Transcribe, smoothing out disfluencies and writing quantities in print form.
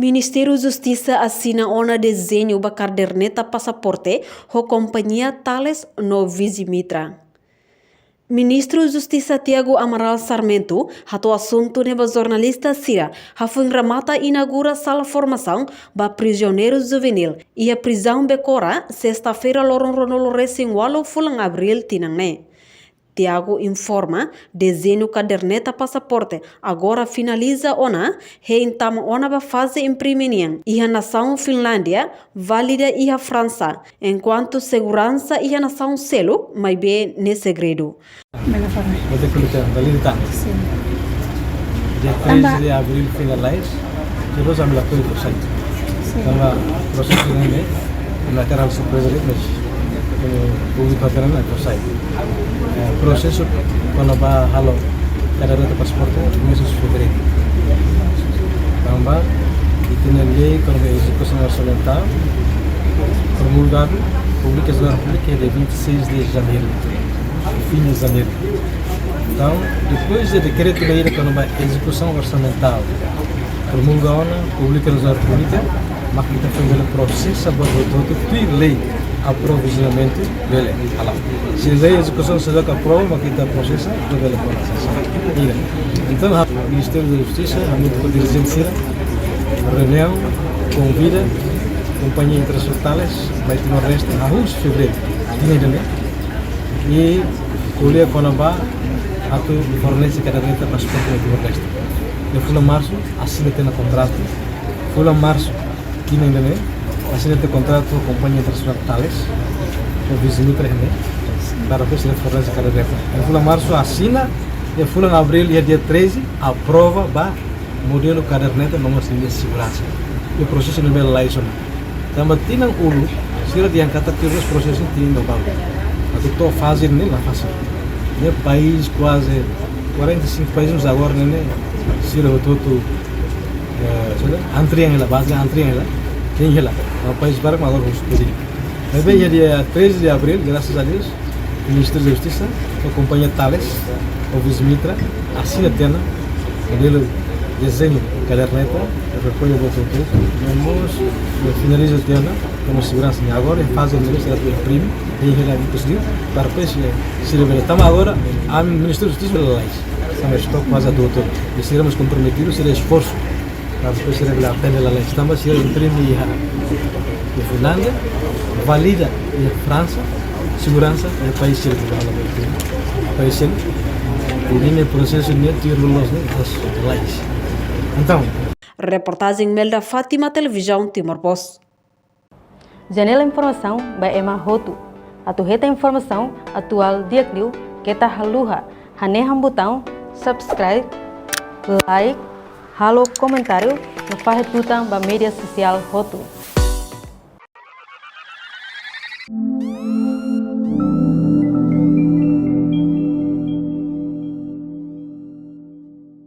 Ministério da Justiça assina ona desenho da caderneta passaporte da companhia Thales no Visimitra. Ministro da Justiça Tiago Amaral Sarmento, hato assunto neba jornalista Sira, hafun ramata inaugura sala formação ba prisioneiros juvenil e a prisão becora sexta-feira loron ronolo recém walo fulang abril tinangne. Tiago informa, desenho caderneta passaporte agora finaliza ona, reintama ona ba fase impriminian, e a nação Finlândia válida e a França, enquanto segurança e a nação selo, mas bem ne segredo. Sim. Dia 13 de abril finalize, depois a melhor coisa do site. Então, o processo na terra surpresa mas público até na site. Processo quando vai halo caderneta passaporte começa a fevereiro. Também e tem a lei quando a execução orçamental promulgado pública da República de 26 de janeiro, fim de janeiro. Então, depois do decreto da ira quando a execução orçamental promulgada pública da República, mas que foi pelo processo aborto de lei aprovisionamento dele. Se a execução se dá com a prova, mas que está processo dele processo. Então, o Ministério da Justiça, a muito dirigente reunião convida companhia internacional, vai ter no resto a 11 de fevereiro, e colher quando vai a tu fornece caderneta para exportar no resto. No final de março, assina tem contrato. No final de março, assina tem contrato com a companhia internacional Thales, com o Visimitra para que se fornece caderneta. No final de março, assina, e no final de abril, dia 13, aprova o modelo caderneta não assim de segurança. O processo não é lá isso. Também tem um ulo, se ele adianta que os processos têm no banco. A toda fase nem na fase. No país quase 45 países agora né, se ele todo entriem na base entriem lá, tem lá. O país para agora vamos pedir. Também dia 13 de abril, graças a Deus, o Ministério da Justiça, a companhia Thales, o Visimitra, assina tena modelo desenho caderneta, recolhe o voto vamos finaliza a tena como segurança agora em fase de negócio ela imprime e ela decidir para depois se revela. Estamos agora a Ministério da Justiça pela lei. Estamos estou quase a doutor e seremos comprometidos será esforço para depois se revelar pela lei. Estamos se imprime a Finlândia valida a França segurança é o país que o país que o linha processo de tirolos das leis. Então, reportagem Melda Fátima, televisão Timor-Post. Janela informação by Emma Hotu. Atuheta informação atual diakliu kita haluha. Haneham botão subscribe, like, halo comentário no fahetutang ba media social Hotu.